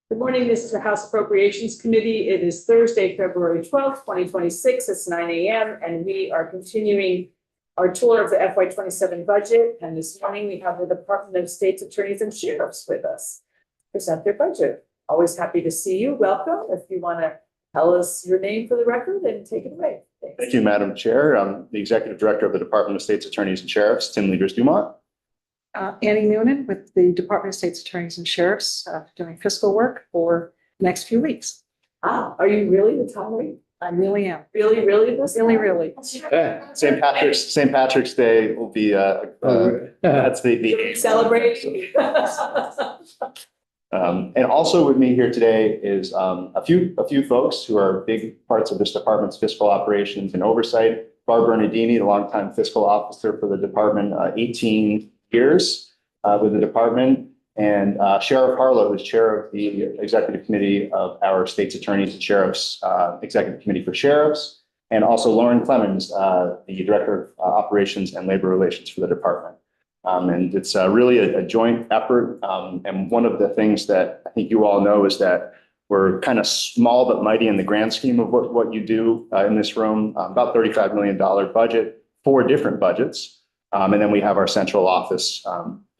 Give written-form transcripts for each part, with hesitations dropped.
Good morning. This is the House Appropriations Committee. It is Thursday, February 12th, 2026. It's 9 a.m. and we are continuing our tour of the FY27 budget. And this morning we have the Department of State's Attorneys and Sheriffs with us to present their budget. Always happy to see you. Welcome. If you want to tell us your name for the record and take it away. Thanks. Thank you, Madam Chair. I'm the Executive Director of the Department of State's Attorneys and Sheriffs, Tim Leaders-Dumont. Annie Noonan with the Department of State's Attorneys and Sheriffs, doing fiscal work for the next few weeks. Are you really retiring? I really am. Really? Really. Yeah. St. Patrick's Day will be, that's the Celebrate. And also with me here today is a few folks who are big parts of this department's fiscal operations and oversight. Barbara Nadini, the longtime fiscal officer for the department, 18 years with the department, and Sheriff Harlow, who's chair of the executive committee of our state's attorneys and sheriffs, executive committee for sheriffs, and also Lauren Clemens, the director of operations and labor relations for the department. And it's really a joint effort. And one of the things that I think you all know is that we're kind of small but mighty in the grand scheme of what you do in this room. About $35 million budget, 4 different budgets. And then we have our central office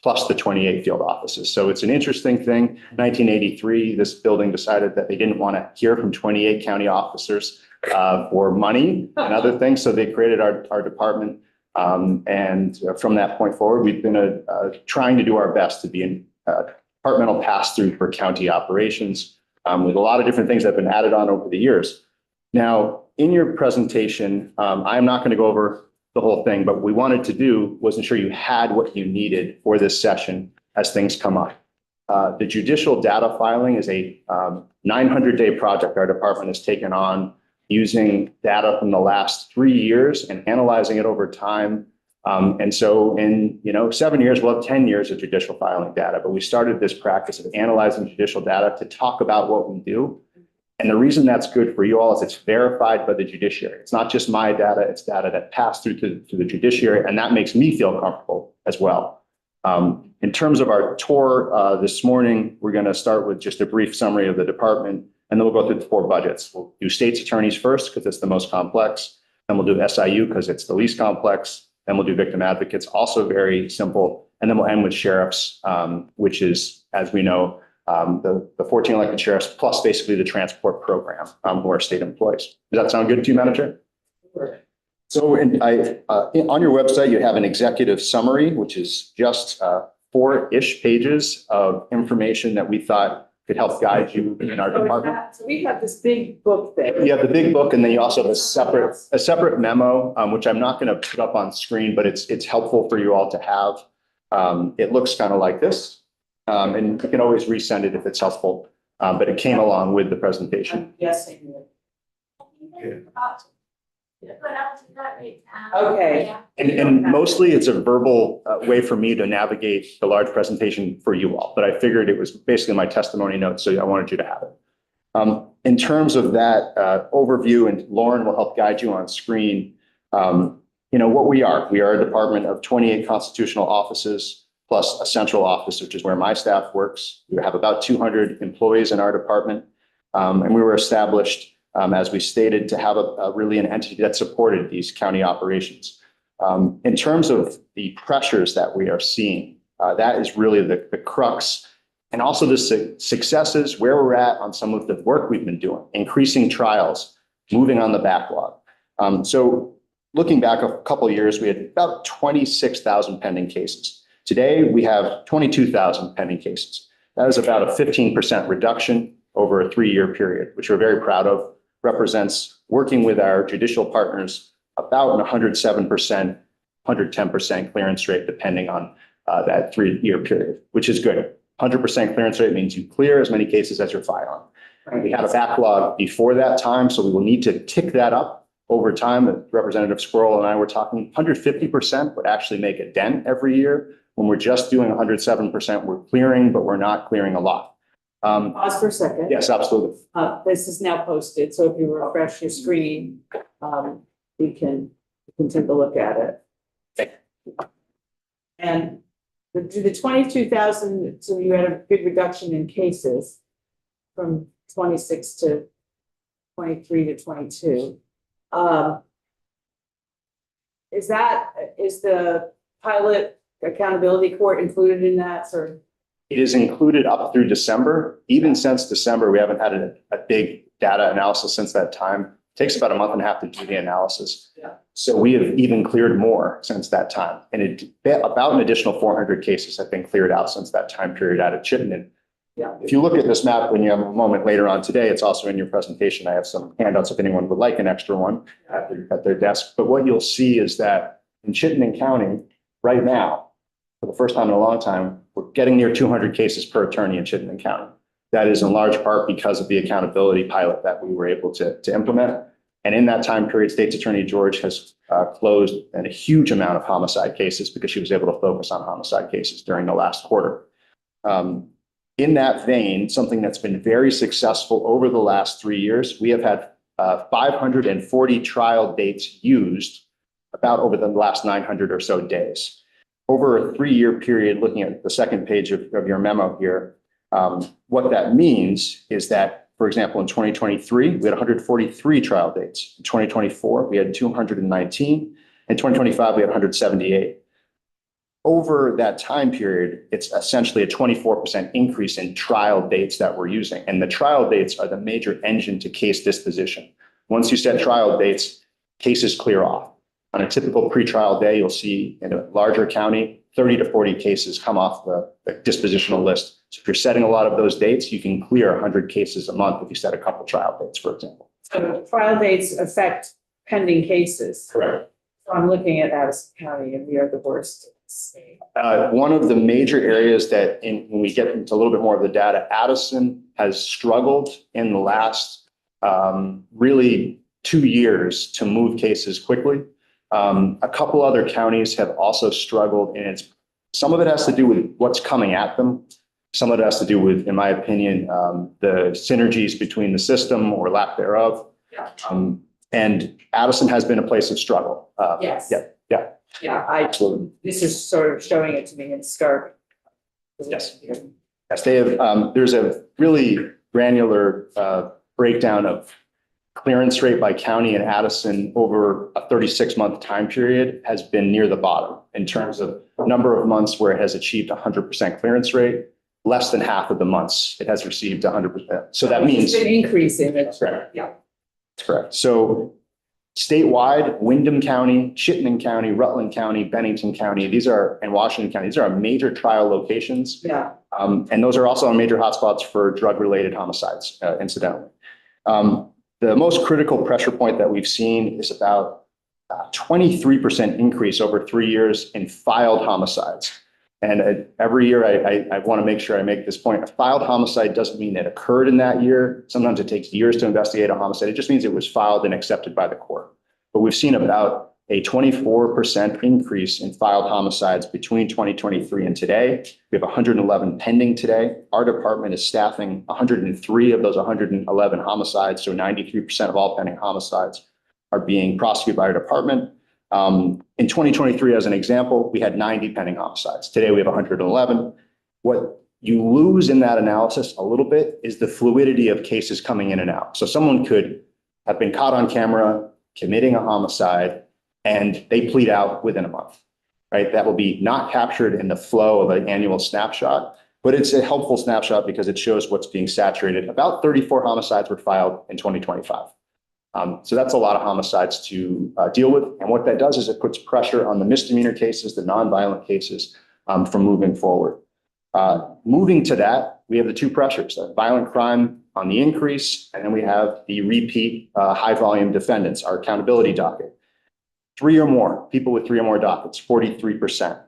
plus the 28 field offices. So it's an interesting thing. 1983, this building decided that they didn't want to hear from 28 county officers for money and other things. So they created our department. And from that point forward, we've been trying to do our best to be a departmental pass-through for county operations with a lot of different things that have been added on over the years. Now, in your presentation, I'm not going to go over the whole thing, but what we wanted to do was ensure you had what you needed for this session as things come up. The judicial data filing is a 900-day project our department has taken on using data from the last 3 years and analyzing it over time. And so in 7 years, we'll have 10 years of judicial filing data, but we started this practice of analyzing judicial data to talk about what we do. And the reason that's good for you all is it's verified by the judiciary. It's not just my data, it's data that passed through to the judiciary, and that makes me feel comfortable as well. In terms of our tour this morning, we're going to start with just a brief summary of the department, and then we'll go through the 4 budgets. We'll do state's attorneys first because it's the most complex. Then we'll do SIU because it's the least complex. Then we'll do victim advocates, also very simple. And then we'll end with sheriffs, which is, as we know, the 14 elected sheriffs plus basically the transport program who are state employees. Does that sound good to you, Madam Chair? Sure. So on your website, you have an executive summary, which is just 4-ish pages of information that we thought could help guide you in our department. So we have this big book there. You have the big book, and then you also have a separate memo, which I'm not going to put up on screen, but it's helpful for you all to have. It looks kind of like this. And you can always resend it if it's helpful, but it came along with the presentation. I'm guessing. Yeah. Okay. And mostly it's a verbal way for me to navigate the large presentation for you all, but I figured it was basically my testimony notes, so I wanted you to have it. In terms of that overview, and Lauren will help guide you on screen, what we are a department of 28 constitutional offices, plus a central office, which is where my staff works. We have about 200 employees in our department. And we were established, as we stated, to have really an entity that supported these county operations. In terms of the pressures that we are seeing, that is really the crux. And also the successes, where we're at on some of the work we've been doing, increasing trials, moving on the backlog. So looking back a couple of years, we had about 26,000 pending cases. Today, we have 22,000 pending cases. That is about a 15% reduction over a 3-year period, which we're very proud of. Represents working with our judicial partners about an 107%, 110% clearance rate, depending on that 3-year period, which is good. 100% clearance rate means you clear as many cases as you're filing. Right. We had a backlog before that time, so we will need to tick that up over time. Representative Squirrel and I were talking 150% would actually make a dent every year. When we're just doing 107%, we're clearing, but we're not clearing a lot. Pause for a second. Yes, absolutely. This is now posted, so if you refresh your screen, you can take a look at it. And the 22,000, so you had a big reduction in cases. from 26 to 23 to 22. Is the pilot accountability court included in that, or? It is included up through December. Even since December, we haven't had a big data analysis since that time. It takes about a month and a half to do the analysis. Yeah. So we have even cleared more since that time. And about an additional 400 cases have been cleared out since that time period out of Chittenden. Yeah. If you look at this map when you have a moment later on today, it's also in your presentation. I have some handouts if anyone would like an extra one at their desk. But what you'll see is that in Chittenden County right now, for the first time in a long time, we're getting near 200 cases per attorney in Chittenden County. That is in large part because of the accountability pilot that we were able to implement. And in that time period, State's Attorney George has closed a huge amount of homicide cases because she was able to focus on homicide cases during the last quarter. In that vein, something that's been very successful over the last 3 years, we have had 540 trial dates used about over the last 900 or so days. Over a 3-year period, looking at the second page of your memo here, what that means is that, for example, in 2023, we had 143 trial dates. In 2024, we had 219. In 2025, we had 178. Over that time period, it's essentially a 24% increase in trial dates that we're using. And the trial dates are the major engine to case disposition. Once you set trial dates, cases clear off. On a typical pretrial day, you'll see in a larger county, 30 to 40 cases come off the dispositional list. So if you're setting a lot of those dates, you can clear 100 cases a month if you set a couple trial dates, for example. So trial dates affect pending cases. Correct. So I'm looking at Addison County and we are the worst. One of the major areas that when we get into a little bit more of the data, Addison has struggled in the last really 2 years to move cases quickly. A couple other counties have also struggled, and some of it has to do with what's coming at them. Some of it has to do with, in my opinion, the synergies between the system or lack thereof. Yeah. And Addison has been a place of struggle. Yes. Yeah. Yeah, this is sort of showing it to me in stark. Yes. Yes, they have. There's a really granular breakdown of clearance rate by county, and Addison over a 36-month time period has been near the bottom in terms of number of months where it has achieved 100% clearance rate. Less than half of the months it has received 100%. So that means it's been increasing. correct. Yeah. That's correct. So statewide, Windham County, Chittenden County, Rutland County, Bennington County, and Washington County, these are our major trial locations. Yeah. And those are also our major hotspots for drug-related homicides, incidentally. The most critical pressure point that we've seen is about 23% increase over 3 years in filed homicides. And every year I want to make sure I make this point. A filed homicide doesn't mean it occurred in that year. Sometimes it takes years to investigate a homicide. It just means it was filed and accepted by the court. But we've seen about a 24% increase in filed homicides between 2023 and today. We have 111 pending today. Our department is staffing 103 of those 111 homicides. So 93% of all pending homicides are being prosecuted by our department. In 2023, as an example, we had 90 pending homicides. Today, we have 111. What you lose in that analysis a little bit is the fluidity of cases coming in and out. So someone could have been caught on camera committing a homicide, and they plead out within a month, right? That will be not captured in the flow of an annual snapshot, but it's a helpful snapshot because it shows what's being saturated. About 34 homicides were filed in 2025. So that's a lot of homicides to deal with. And what that does is it puts pressure on the misdemeanor cases, the nonviolent cases from moving forward. Moving to that, we have the two pressures, violent crime on the increase, and then we have the repeat high volume defendants, our accountability docket. 3 or more, people with 3 or more dockets, 43%.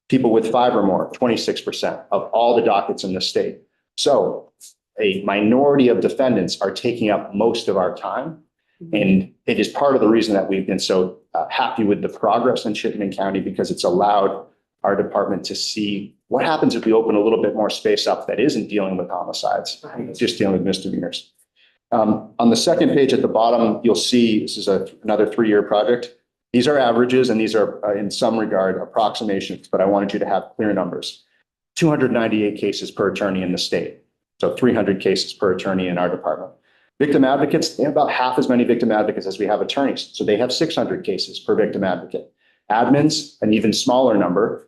People with 5 or more, 26% of all the dockets in the state. So a minority of defendants are taking up most of our time. And it is part of the reason that we've been so happy with the progress in Chittenden County, because it's allowed our department to see what happens if we open a little bit more space up that isn't dealing with homicides, just dealing with misdemeanors. On the second page at the bottom, you'll see this is another 3-year project. These are averages, and these are in some regard approximations, but I wanted you to have clear numbers. 298 cases per attorney in the state. So 300 cases per attorney in our department. Victim advocates, they have about half as many victim advocates as we have attorneys. So they have 600 cases per victim advocate. Admins, an even smaller number,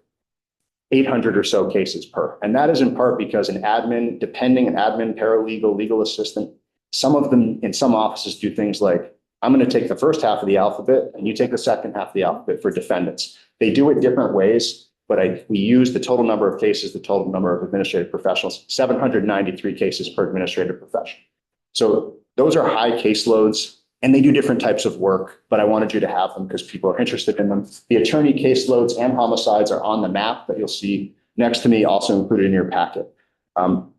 800 or so cases per. And that is in part because an admin, paralegal, legal assistant, some of them in some offices do things like, I'm going to take the first half of the alphabet and you take the second half of the alphabet for defendants. They do it different ways, but we use the total number of cases, the total number of administrative professionals, 793 cases per administrative profession. So those are high caseloads and they do different types of work, but I wanted you to have them because people are interested in them. The attorney caseloads and homicides are on the map that you'll see next to me, also included in your packet.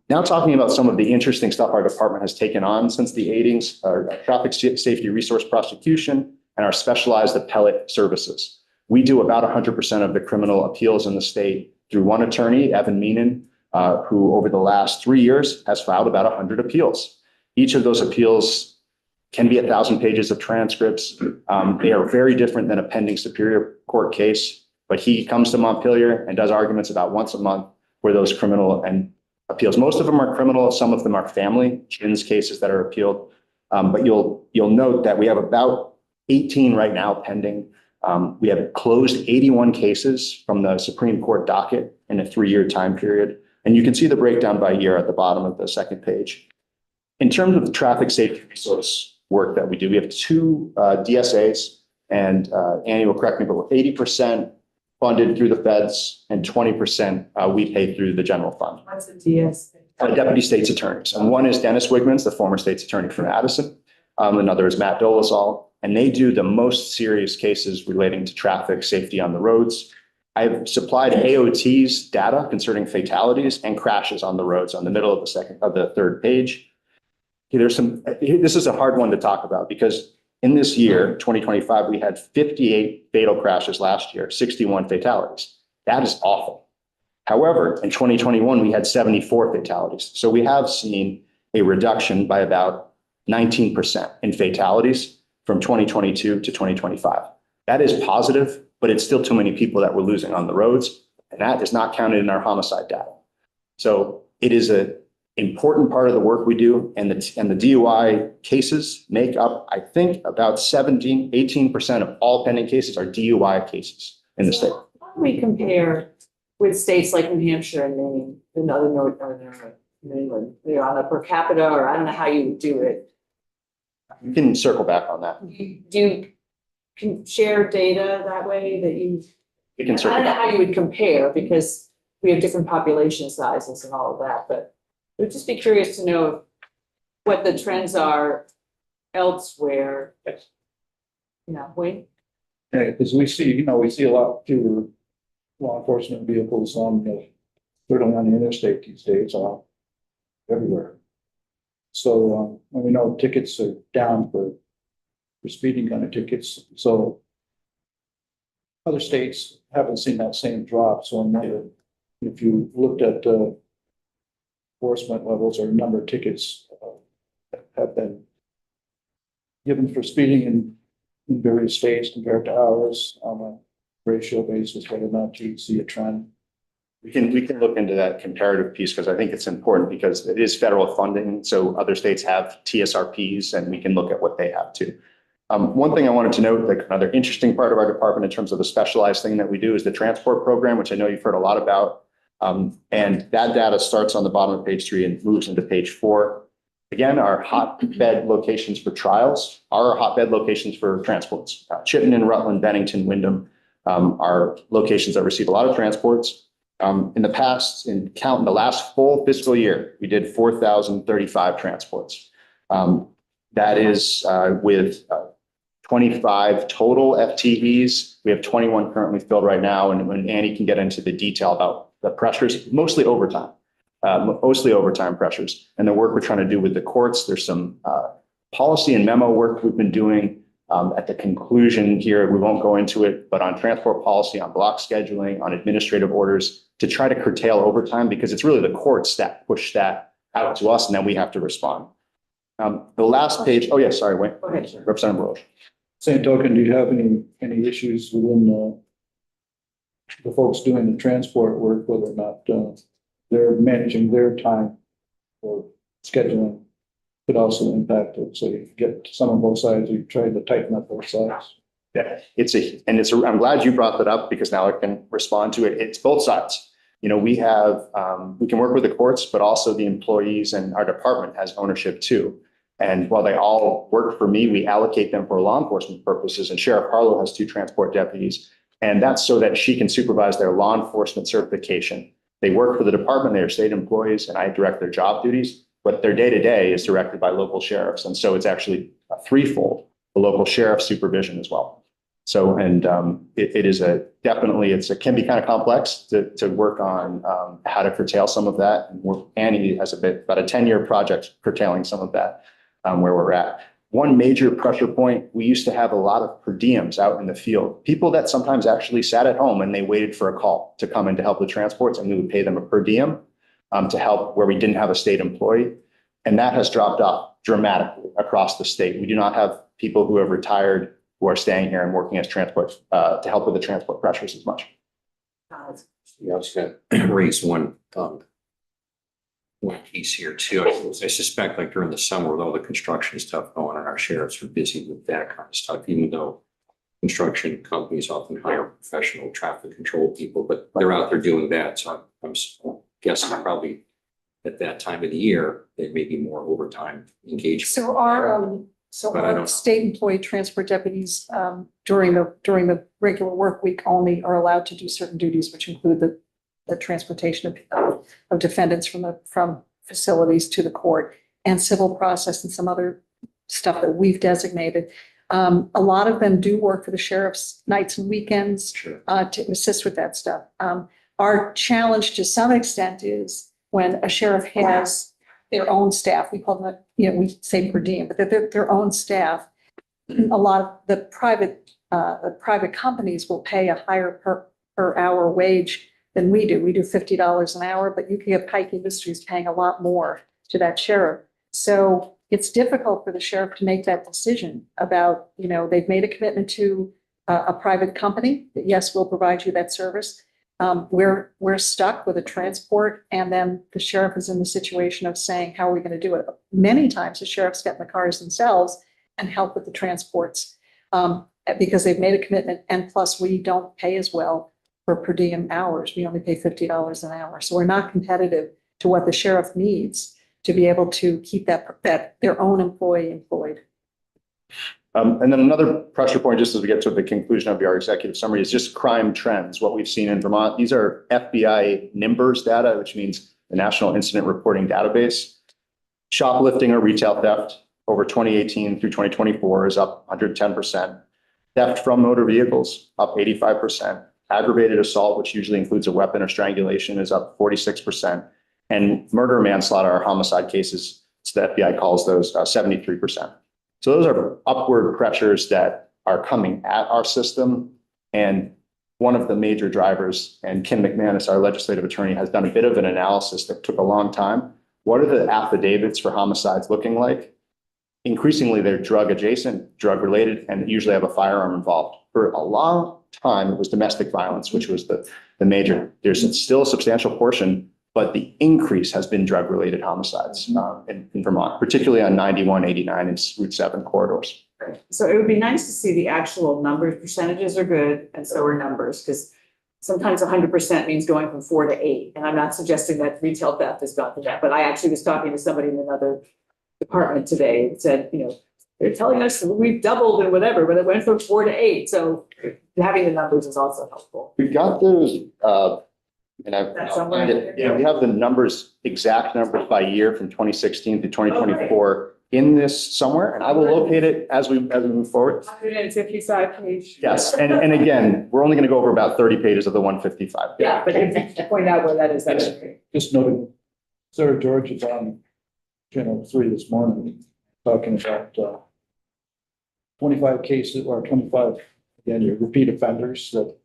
Now talking about some of the interesting stuff our department has taken on since the 80s, our traffic safety resource prosecution and our specialized appellate services. We do about 100% of the criminal appeals in the state through one attorney, Evan Meenan, who over the last 3 years has filed about 100 appeals. Each of those appeals can be 1,000 pages of transcripts. They are very different than a pending Superior Court case, but he comes to Montpelier and does arguments about once a month for those criminal and appeals. Most of them are criminal, some of them are family, Chin's cases that are appealed. But you'll note that we have about 18 right now pending. We have closed 81 cases from the Supreme Court docket in a 3-year time period. And you can see the breakdown by year at the bottom of the second page. In terms of the traffic safety resource work that we do, we have 2 DSAs, and Annie will correct me, but we're 80% funded through the feds and 20% we pay through the general fund. What's the DS? Deputy state's attorneys. And one is Dennis Wigmans, the former state's attorney from Addison. Another is Matt Dolezal, and they do the most serious cases relating to traffic safety on the roads. I've supplied AOT's data concerning fatalities and crashes on the roads on the middle of the third page. This is a hard one to talk about because in this year, 2025, we had 58 fatal crashes last year, 61 fatalities. That is awful. However, in 2021, we had 74 fatalities. So we have seen a reduction by about 19% in fatalities from 2022 to 2025. That is positive, but it's still too many people that we're losing on the roads. And that is not counted in our homicide data. So it is an important part of the work we do. And the DUI cases make up, I think, about 18% of all pending cases are DUI cases in the state. How do we compare with states like New Hampshire and Maine and other northern New England? They're on a per capita, or I don't know how you would do it. You can circle back on that. Do you can share data that way that you? We can I circle don't know back. how you would compare because we have different population sizes and all of that, but I would just be curious to know what the trends are elsewhere. Yes. Wayne? Yeah, because we see a lot fewer law enforcement vehicles certainly on the interstate these days, everywhere. So, and we know tickets are down for speeding kind of tickets. So other states haven't seen that same drop. So I'm wondering if you looked at enforcement levels or number of tickets that have been given for speeding in various states compared to ours on a ratio basis, whether or not you see a trend. We can look into that comparative piece because I think it's important because it is federal funding. So other states have TSRPs and we can look at what they have too. One thing I wanted to note, like another interesting part of our department in terms of the specialized thing that we do is the transport program, which I know you've heard a lot about. And that data starts on the bottom of page 3 and moves into page 4. Again, our hotbed locations for trials are our hotbed locations for transports. Chittenden, Rutland, Bennington, Wyndham are locations that receive a lot of transports. In the past, in the last full fiscal year, we did 4,035 transports. That is with 25 total FTEs. We have 21 currently filled right now. And when Annie can get into the detail about the pressures, mostly overtime pressures and the work we're trying to do with the courts. There's some policy and memo work we've been doing at the conclusion here. We won't go into it, but on transport policy, on block scheduling, on administrative orders to try to curtail overtime because it's really the courts that push that out to us and then we have to respond. The last page. Oh, yes. Sorry, Wayne. Go ahead. Representative Roche. Same token, do you have any issues within the folks doing the transport work, whether or not they're managing their time or scheduling could also impact it. So you get some on both sides, you try to tighten up both sides. Yeah, I'm glad you brought that up because now I can respond to it. It's both sides. You know, we can work with the courts, but also the employees and our department has ownership too. And while they all work for me, we allocate them for law enforcement purposes. And Sheriff Harlow has 2 transport deputies. And that's so that she can supervise their law enforcement certification. They work for the department, they are state employees, and I direct their job duties, but their day-to-day is directed by local sheriffs. And so it's actually a threefold, the local sheriff supervision as well. So, and it is it can be kind of complex to work on how to curtail some of that. And Annie has about a 10-year project curtailing some of that where we're at. One major pressure point, we used to have a lot of per diems out in the field, people that sometimes actually sat at home and they waited for a call to come in to help with transports, and we would pay them a per diem to help where we didn't have a state employee. And that has dropped off dramatically across the state. We do not have people who have retired who are staying here and working as transport to help with the transport pressures as much. Yeah, I was going to raise one piece here too. I suspect like during the summer with all the construction stuff going on, our sheriffs are busy with that kind of stuff, even though construction companies often hire professional traffic control people, but they're out there doing that. So I'm guessing probably at that time of the year, there may be more overtime engagement. So our state employee transport deputies during the regular work week only are allowed to do certain duties, which include the transportation of defendants from facilities to the court and civil process and some other stuff that we've designated. A lot of them do work for the sheriff's nights and weekends to assist with that stuff. Our challenge to some extent is when a sheriff has their own staff, we call them, we say per diem, but they're their own staff. A lot of the private companies will pay a higher per hour wage than we do. We do $50 an hour, but you can get Pike Industries paying a lot more to that sheriff. So it's difficult for the sheriff to make that decision about, they've made a commitment to a private company that, yes, we'll provide you that service. We're stuck with a transport, and then the sheriff is in the situation of saying, how are we going to do it? Many times the sheriffs get in the cars themselves and help with the transports because they've made a commitment. And plus we don't pay as well for per diem hours. We only pay $50 an hour. So we're not competitive to what the sheriff needs to be able to keep that their own employee employed. And then another pressure point, just as we get to the conclusion of our executive summary, is just crime trends, what we've seen in Vermont. These are FBI NIMBRS data, which means the National Incident Reporting Database. Shoplifting or retail theft over 2018 through 2024 is up 110%. Theft from motor vehicles up 85%. Aggravated assault, which usually includes a weapon or strangulation, is up 46%. And murder, manslaughter, or homicide cases, so the FBI calls those 73%. So those are upward pressures that are coming at our system. And one of the major drivers, and Kim McManus, our legislative attorney, has done a bit of an analysis that took a long time. What are the affidavits for homicides looking like? Increasingly, they're drug adjacent, drug related, and usually have a firearm involved. For a long time, it was domestic violence, which was the major. There's still a substantial portion, but the increase has been drug-related homicides in Vermont, particularly on 91, 89, and Route 7 corridors. So it would be nice to see the actual numbers. Percentages are good, and so are numbers, because sometimes 100% means going from 4 to 8. And I'm not suggesting that retail theft has gone to that, but I actually was talking to somebody in another department today and said, they're telling us we've doubled and whatever, but it went from 4 to 8. So having the numbers is also helpful. We've got those. And That's somewhere. yeah, we have the numbers, exact numbers by year from 2016 to 2024 in this somewhere, and I will locate it as we move forward. 155 page. Yes, and again, we're only going to go over about 30 pages of the 155. Yeah, but if you point out where that is, that's great. Just noted, Sarah George is on Channel 3 this morning talking about 25 cases or 25, again, your repeat offenders, that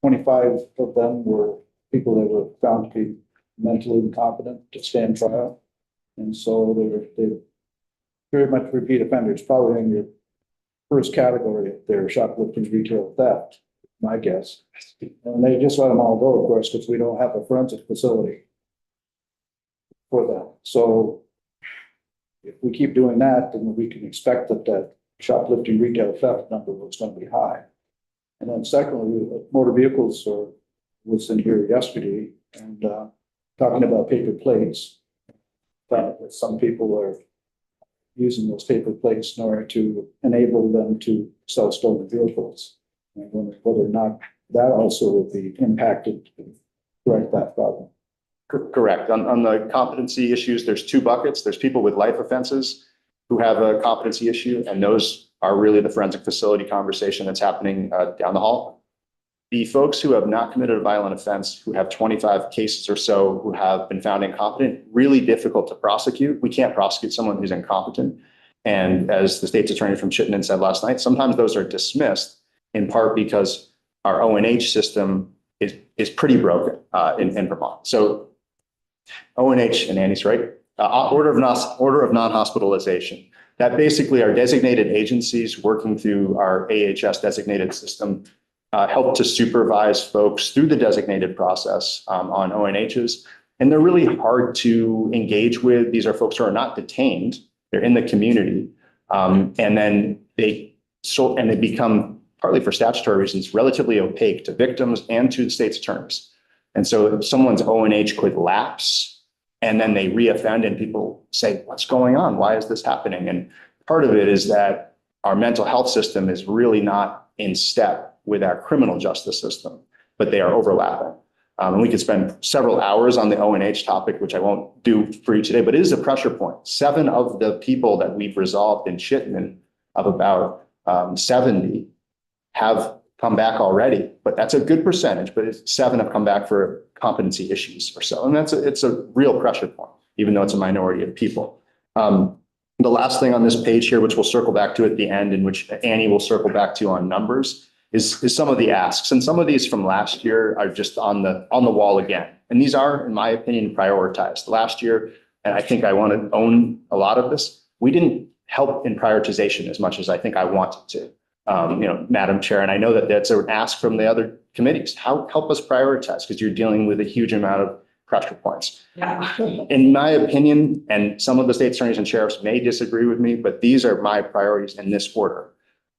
25 of them were people that were found to be mentally incompetent to stand trial. And so they're very much repeat offenders, probably in your first category if they're shoplifting, retail theft, my guess. And they just let them all go, of course, because we don't have a forensic facility for that. So if we keep doing that, then we can expect that that shoplifting retail theft number was going to be high. And then secondly, motor vehicles was in here yesterday and talking about paper plates. That some people are using those paper plates in order to enable them to sell stolen vehicles. And I wonder whether or not that also will be impacted to correct that problem. Correct. On the competency issues, there's two buckets. There's people with life offenses who have a competency issue, and those are really the forensic facility conversation that's happening down the hall. The folks who have not committed a violent offense, who have 25 cases or so, who have been found incompetent, really difficult to prosecute. We can't prosecute someone who's incompetent. And as the state's attorney from Chittenden said last night, sometimes those are dismissed in part because our O&H system is pretty broken in Vermont. So O&H, and Annie's right, order of non-hospitalization. That basically are designated agencies working through our AHS designated system, help to supervise folks through the designated process on ONHs. And they're really hard to engage with. These are folks who are not detained. They're in the community. And then they become, partly for statutory reasons, relatively opaque to victims and to the state's attorneys. And so if someone's ONH could lapse and then they reoffend and people say, what's going on? Why is this happening? And part of it is that our mental health system is really not in step with our criminal justice system, but they are overlapping. And we could spend several hours on the ONH topic, which I won't do for you today, but it is a pressure point. 7 of the people that we've resolved in Chittenden of about 70 have come back already, but that's a good percentage, but 7 have come back for competency issues or so. And it's a real pressure point, even though it's a minority of people. The last thing on this page here, which we'll circle back to at the end, and which Annie will circle back to on numbers, is some of the asks. And some of these from last year are just on the wall again. And these are, in my opinion, prioritized. Last year, and I think I want to own a lot of this, we didn't help in prioritization as much as I think I wanted to. Madam Chair, and I know that that's an ask from the other committees. Help us prioritize, because you're dealing with a huge amount of pressure points. Yeah. In my opinion, and some of the state attorneys and sheriffs may disagree with me, but these are my priorities in this order.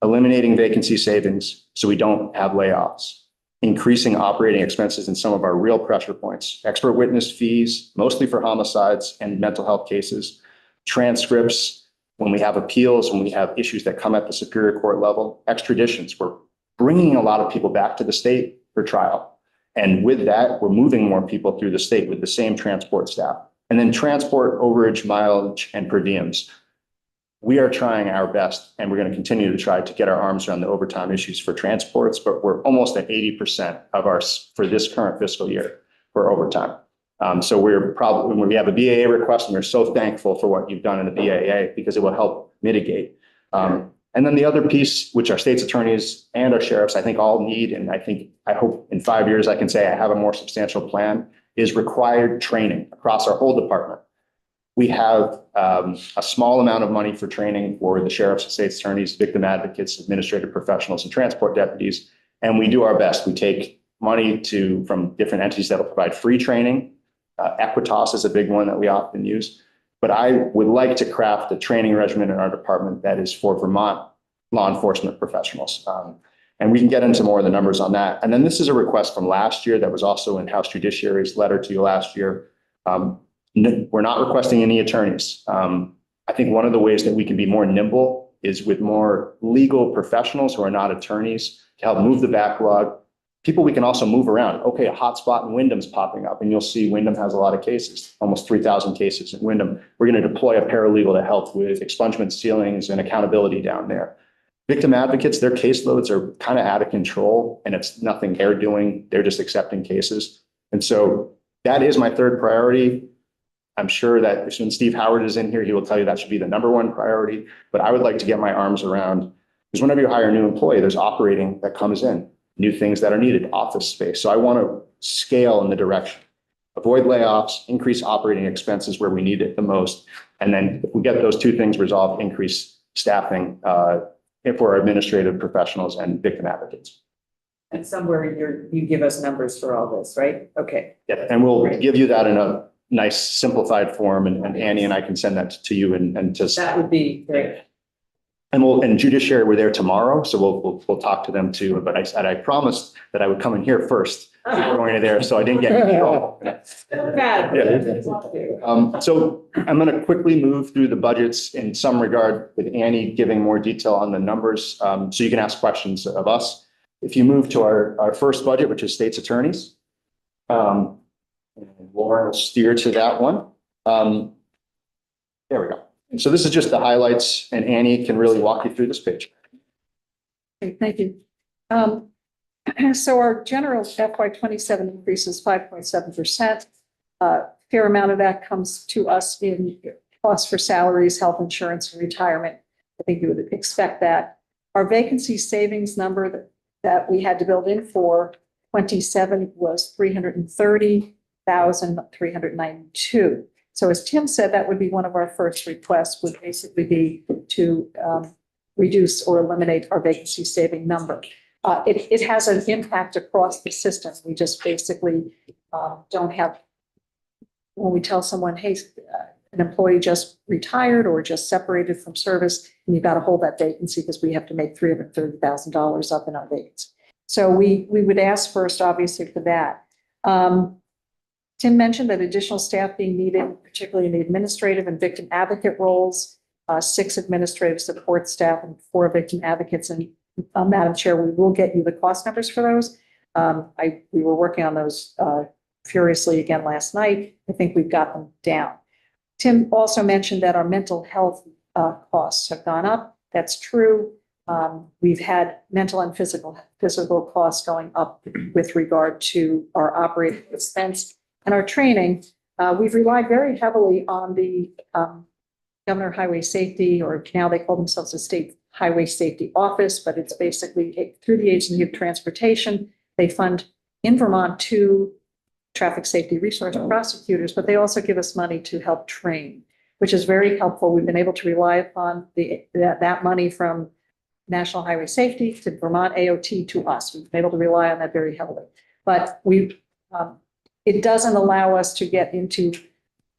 Eliminating vacancy savings so we don't have layoffs, increasing operating expenses in some of our real pressure points, expert witness fees, mostly for homicides and mental health cases, transcripts when we have appeals, when we have issues that come at the Superior Court level, extraditions. We're bringing a lot of people back to the state for trial. And with that, we're moving more people through the state with the same transport staff. And then transport, overage, mileage, and per diems. We are trying our best, and we're going to continue to try to get our arms around the overtime issues for transports, but we're almost at 80% of for this current fiscal year for overtime. So when we have a BAA request, and we're so thankful for what you've done in the BAA, because it will help mitigate. And then the other piece, which our state's attorneys and our sheriffs, I think all need, and I hope in 5 years I can say I have a more substantial plan, is required training across our whole department. We have a small amount of money for training for the sheriffs, state's attorneys, victim advocates, administrative professionals, and transport deputies. And we do our best. We take money from different entities that will provide free training. Equitas is a big one that we often use. But I would like to craft a training regimen in our department that is for Vermont law enforcement professionals. And we can get into more of the numbers on that. And then this is a request from last year that was also in House Judiciary's letter to you last year. We're not requesting any attorneys. I think one of the ways that we can be more nimble is with more legal professionals who are not attorneys to help move the backlog. People we can also move around. Okay, a hotspot in Wyndham's popping up, and you'll see Wyndham has a lot of cases, almost 3,000 cases in Wyndham. We're going to deploy a paralegal to help with expungement ceilings and accountability down there. Victim advocates, their caseloads are kind of out of control, and it's nothing they're doing. They're just accepting cases. And so that is my third priority. I'm sure that when Steve Howard is in here, he will tell you that should be the #1 priority. But I would like to get my arms around, because whenever you hire a new employee, there's operating that comes in, new things that are needed, office space. So I want to scale in the direction, avoid layoffs, increase operating expenses where we need it the most. And then if we get those 2 things resolved, increase staffing for our administrative professionals and victim advocates. And somewhere you give us numbers for all this, right? Okay. Yeah, and we'll give you that in a nice simplified form, and Annie and I can send that to you and just. That would be great. And Judiciary were there tomorrow, so we'll talk to them too. But I promised that I would come in here first. Before going to there, so I didn't get in trouble. Bad. Yeah. So I'm going to quickly move through the budgets in some regard, with Annie giving more detail on the numbers, so you can ask questions of us. If you move to our first budget, which is state's attorneys, and Lauren will steer to that one. There we go. And so this is just the highlights, and Annie can really walk you through this page. Okay, thank you. So our general FY 27 increase is 5.7%. Fair amount of that comes to us in costs for salaries, health insurance, and retirement. I think you would expect that. Our vacancy savings number that we had to build in for 27 was 330,392. So as Tim said, that would be one of our first requests, would basically be to reduce or eliminate our vacancy saving number. It has an impact across the system. We just basically don't have, when we tell someone, hey, an employee just retired or just separated from service, and you've got to hold that vacancy because we have to make $330,000 up in our vacancy. So we would ask first, obviously, for that. Tim mentioned that additional staff being needed, particularly in the administrative and victim advocate roles, 6 administrative support staff and 4 victim advocates. And Madam Chair, we will get you the cost numbers for those. We were working on those furiously again last night. I think we've got them down. Tim also mentioned that our mental health costs have gone up. That's true. We've had mental and physical costs going up with regard to our operating expense and our training. We've relied very heavily on the Governor Highway Safety, or now they call themselves the State Highway Safety Office, but it's basically through the Agency of Transportation. They fund in Vermont 2 traffic safety resource prosecutors, but they also give us money to help train, which is very helpful. We've been able to rely upon that money from National Highway Safety to Vermont AOT to us. We've been able to rely on that very heavily, but it doesn't allow us to get into.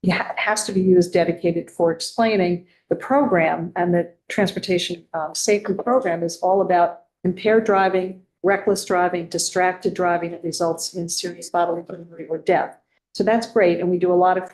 It has to be used dedicated for explaining the program, and the transportation safety program is all about impaired driving, reckless driving, distracted driving that results in serious bodily injury or death. So that's great. And we do a lot of